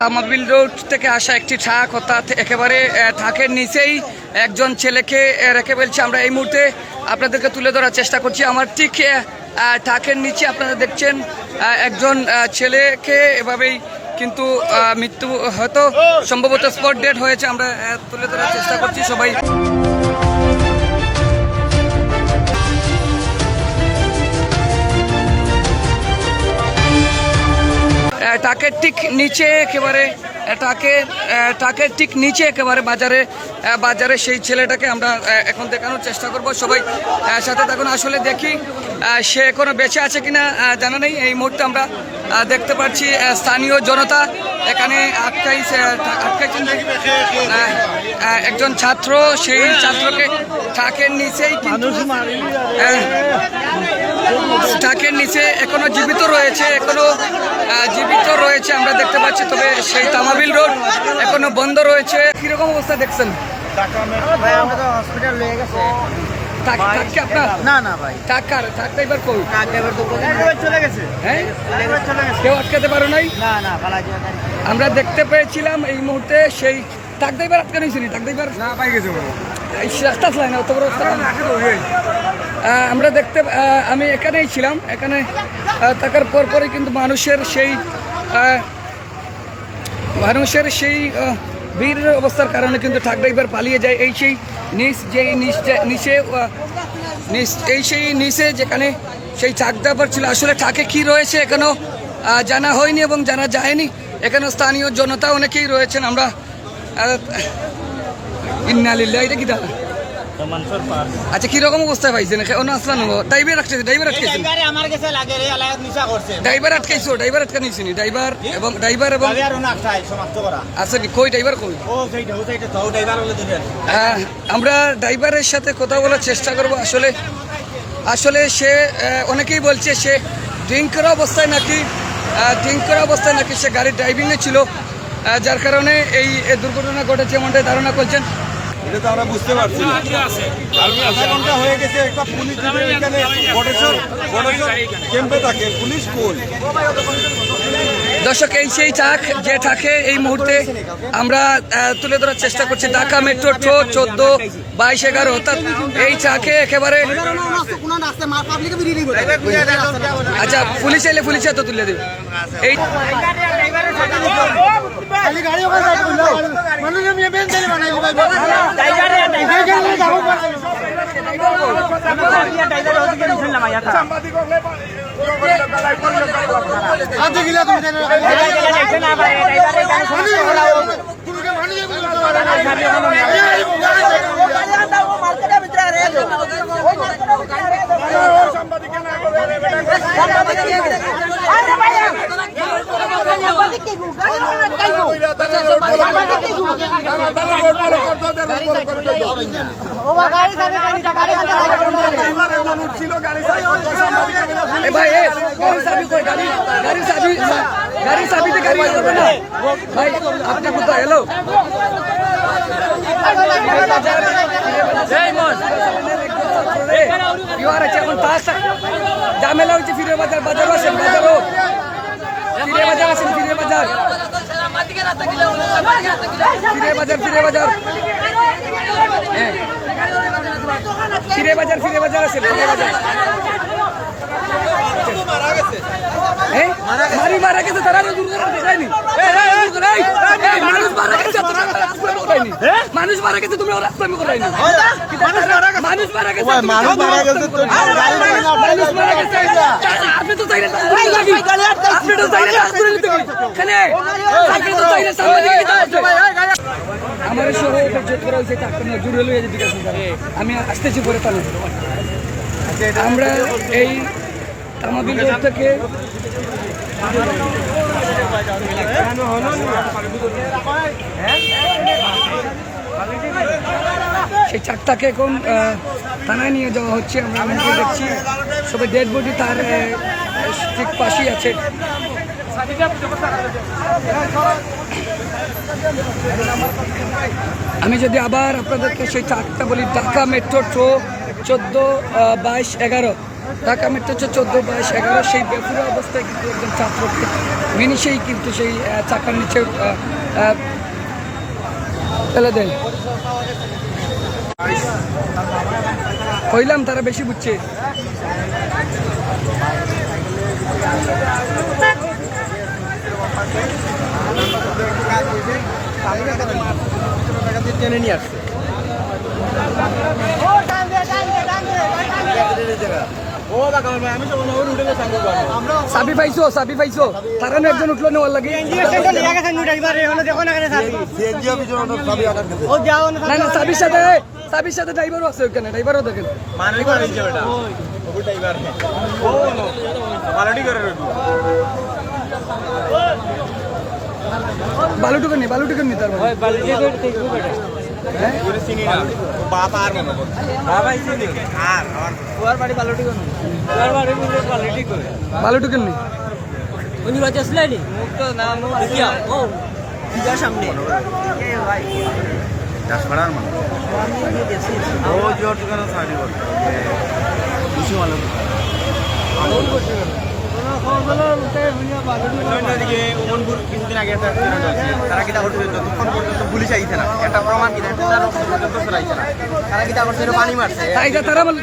Tamabil road থেকে আসা একটি ট্রাক অর্থাৎ একেবারে ট্রাকের নিচেই একজন ছেলেকে রেখে ফেলছে। আমরা এই মুহূর্তে আপনাদেরকে তুলে ধরার চেষ্টা করছি। আমার ঠিক ট্রাকের নিচে আপনারা দেখছেন একজন ছেলেকে এভাবেই কিন্তু মৃত্যু হয়তো সম্ভবত স্পট ডেড হয়েছে। আমরা তুলে ধরার চেষ্টা করছি সবাই। ট্রাকের ঠিক নিচে একেবারে ট্রাকের ঠিক নিচে একেবারে বাজারে সেই ছেলেটাকে আমরা এখন দেখানোর চেষ্টা করব। সবাই সাথে থাকুন। আসলে দেখি সে এখনো বেঁচে আছে কিনা জানা নেই। এই মুহূর্তে আমরা দেখতে পাচ্ছি স্থানীয় জনতা এখানে আটকাইছেন একজন ছাত্র, সেই ছাত্রকে ট্রাকের নিচেই কিন্তু ট্রাকের নিচে এখনো জীবিত রয়েছে আমরা দেখতে পাচ্ছি। তবে সেই তামাবিল রোড এখনো বন্ধ রয়েছে। কিরকম অবস্থা দেখছেন? কেউ আটকাতে পারো নাই? আমরা দেখতে পেয়েছিলাম এই মুহূর্তে সেই ট্রাক ড্রাইভার আটকানো হয়েছিল। ট্রাক ড্রাইভার রাস্তা চালায় না, অত বড় রাস্তা। আমরা আমি এখানেই ছিলাম। এখানে থাকার পরপরই কিন্তু মানুষের সেই ভিড় অবস্থার কারণে কিন্তু ট্রাক ড্রাইভার পালিয়ে যায়। এই সেই নিচে যেখানে সেই ট্রাক ড্রাইভার ছিল। আসলে ট্রাকে কি রয়েছে এখনো জানা হয়নি এবং জানা যায়নি। এখানে স্থানীয় জনতা অনেকেই রয়েছেন। আমরা ইন্নালিল্লাহ, এটা কি দাদা? আচ্ছা, কিরকম অবস্থায় পাইছেন? আসলাম ড্রাইভার আটকাইছো? ড্রাইভার আটকাইছো? ড্রাইভার এবং আচ্ছা, কই ড্রাইভার কই? আমরা ড্রাইভারের সাথে কথা বলার চেষ্টা করব। আসলে সে অনেকেই বলছে সে ড্রিঙ্ক করা অবস্থায় নাকি সে গাড়ির ড্রাইভিংয়ে ছিল, যার কারণে এই দুর্ঘটনা ঘটেছে এমনটাই ধারণা করছেন। এটা তো আমরা বুঝতে পারছি না। আধা ঘন্টা হয়ে গেছে, একটা পুলিশ এখানে বটেশ্বর ক্যাম্পে থাকে, পুলিশ কই? দর্শক, এই সেই ট্রাক যে ট্রাকে এই মুহূর্তে আমরা তুলে ধরার চেষ্টা করছি ঢাকা মেট্রো 14-22-11 অর্থাৎ এই ট্রাকে একেবারে। আচ্ছা, পুলিশ এলে পুলিশ তো তুলে দেবে। এই আপনি কোথায়? হ্যালো, এখন ঝামেলা হচ্ছে। ফিরে বাজার আসেন, ফিরে বাজার আসেন। মারা গেছে তারা যায়নি। মানুষ মারা গেছে, তুমি রাস্তামি করাইনি। আপনি তো চাইলে আমার আমি আসতেছি পরে তাহলে। আমরা এই তামাবিল রোড থেকে সেই ট্রাকটাকে এখন থানায় নিয়ে যাওয়া হচ্ছে। আমরা দেখছি সবাই ডেড বডি তার ঠিক পাশেই আছে। আমি যদি আবার আপনাদেরকে সেই ট্রাকটা বলি, ঢাকা মেট্রো 14-22-11 ঢাকা মেট্রো 14/11 সেই বেফুরা অবস্থায় কিন্তু একজন ছাত্রকে মিনিশেই কিন্তু সেই চাকার নিচে ফেলে দেয়। কইলাম তারা বেশি বুঝছে। টেনে নিয়ে আসছে। সাবি পাইছো তারা না একজন উঠলো নেওয়ার লাগে। না না সাবির সাথে ড্রাইভারও আছে ওখানে, ড্রাইভারও দেখেন। বালুটুকু নি তার বালুটুকু নি সামনে কিছুদিন আগে তারা কিটা করছে যতক্ষণ পর্যন্ত পুলিশ আইছে না একটা প্রমাণ কিনা পর্যন্ত চলাইছে না তারা কিটা করছে পানি মারছে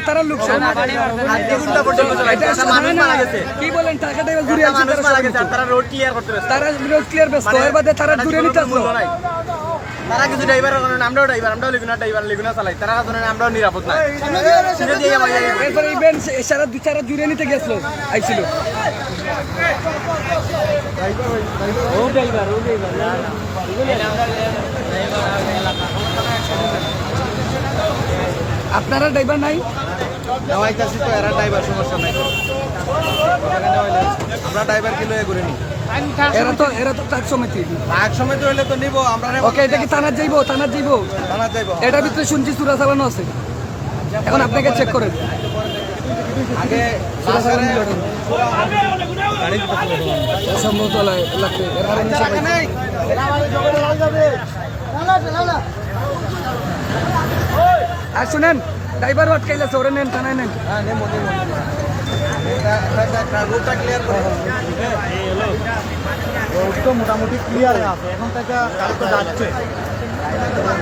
তারা লোক কি বলেন টাকাটা ঘুরে তারা রোড ক্লিয়ার করতে ব্যস্ত তারা রোড ক্লিয়ার ব্যস্ত এর বাদে তারা দূরে নিতে আসলো। তারা কিছু ড্রাইভারের কারণে আমরাও লেগুনা চালাই তারা কারণে আমরাও নিরাপদ নাই। এরপরে ইভেন্ট সারা জুড়ে নিতে গেছিল আইছিল। আপনারা ড্রাইভার নাই? নেওয়াইতেছি তো, এরা ড্রাইভার, সমস্যা নাই। আমরা ড্রাইভার কি লয়ে করে নি, এরা তো ট্রাক সমিতি। ট্রাক সমিতি হইলে তো নিব আমরা। ওকে, এটা কি থানার যাইবো? এটার ভিতরে শুনছি চূড়া চালানো আছে। এখন আপনাকে চেক করেন আগে সম্ভবত লাগবে। আর শুনেন, ড্রাইভার আটকাইলে ওরে নেন, থানায় নেন। রোডটা ক্লিয়ার করে, রোডটা মোটামুটি ক্লিয়ার আছে এখন থেকে, গাড়ি তো যাচ্ছে।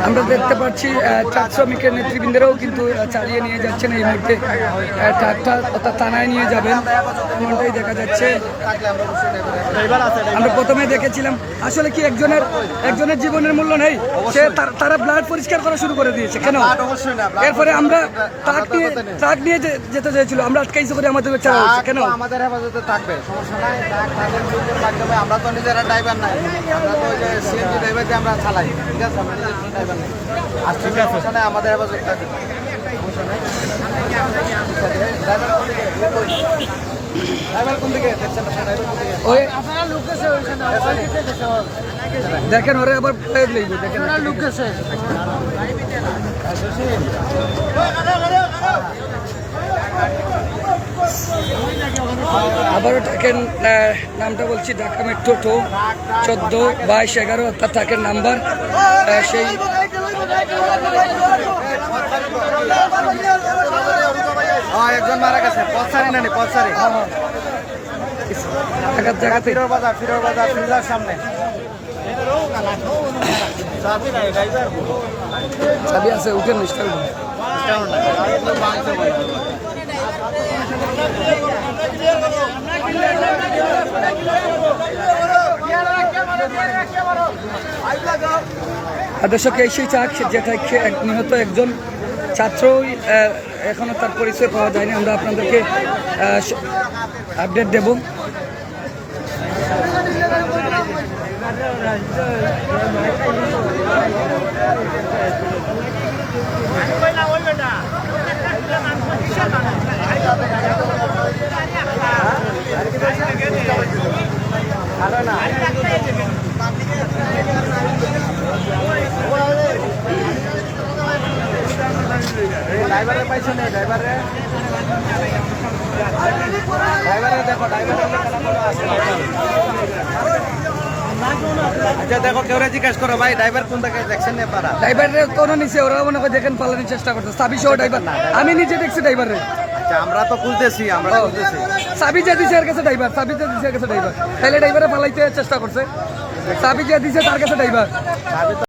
আমরা দেখতে পাচ্ছি ট্রাক শ্রমিকের নেতৃবৃন্দেরাও কিন্তু চালিয়ে নিয়ে যাচ্ছেন এই মুহূর্তে ট্রাকটা, অর্থাৎ থানায় নিয়ে যাবেন এমনটাই দেখা যাচ্ছে। আমরা প্রথমে দেখেছিলাম আসলে কি একজনের জীবনের মূল্য নেই, সে তারা ব্লাড পরিষ্কার করা শুরু করে দিয়েছে। কেন? এরপরে আমরা ট্রাক নিয়ে যেতে চাইছিল, আমরা আটকাইছি করে আমাদের চাওয়া হচ্ছে। কেন? আমাদের হেফাজতে থাকবে, সমস্যা নাই। আমরা তো নিজেরা ড্রাইভার নাই, আমরা তো ওই যে সিএনজি ড্রাইভার দিয়ে আমরা চালাই, ঠিক আছে? আমরা নিজের ড্রাইভার নাই, আর সমস্যা নাই, আমাদের হেফাজতে থাকবে, সমস্যা নাই। ড্রাইভার কোন দিকে দেখছেন? ওই দেখেন, ওরে আবার দেখেন লোক গেছে। আবারও ট্রাকের নামটা বলছি, ঢাকা মেট্রো 14/11 অর্থাৎ ট্রাকের নাম্বার। সেই একজন মারা গেছে, পথসারি নানি, পথসারি জায়গাতে ফিরোর বাজার ফিরোর সামনে। চাবি আছে, উঠেন নিশ্চয়। দর্শক, এই সেই ট্রাক যেটা নিহত একজন ছাত্রই, এখনো তার পরিচয় পাওয়া যায়নি। আমরা আপনাদেরকে আপডেট দেব। ড্রাইভারে পাইছো না? ড্রাইভারে দেখো, আচ্ছা দেখো, কেউ জিজ্ঞাসা করো ভাই ড্রাইভার কোন থেকে দেখছেন? ড্রাইভারের কোনো নিচে ওরা মনে করে দেখেন পালানোর চেষ্টা করছে। সাবি সহ ড্রাইভার, আমি নিজে দেখছি ড্রাইভারের। আচ্ছা আমরা তো খুঁজতেছি আমরা তো খুঁজতেছি চাবি যে দিছে এর কাছে ড্রাইভার, চাবি যে দিছে এর কাছে ড্রাইভার, তাহলে ড্রাইভারে পালাইতে চেষ্টা করছে, চাবি যে দিছে তার কাছে ড্রাইভার। চাবি তো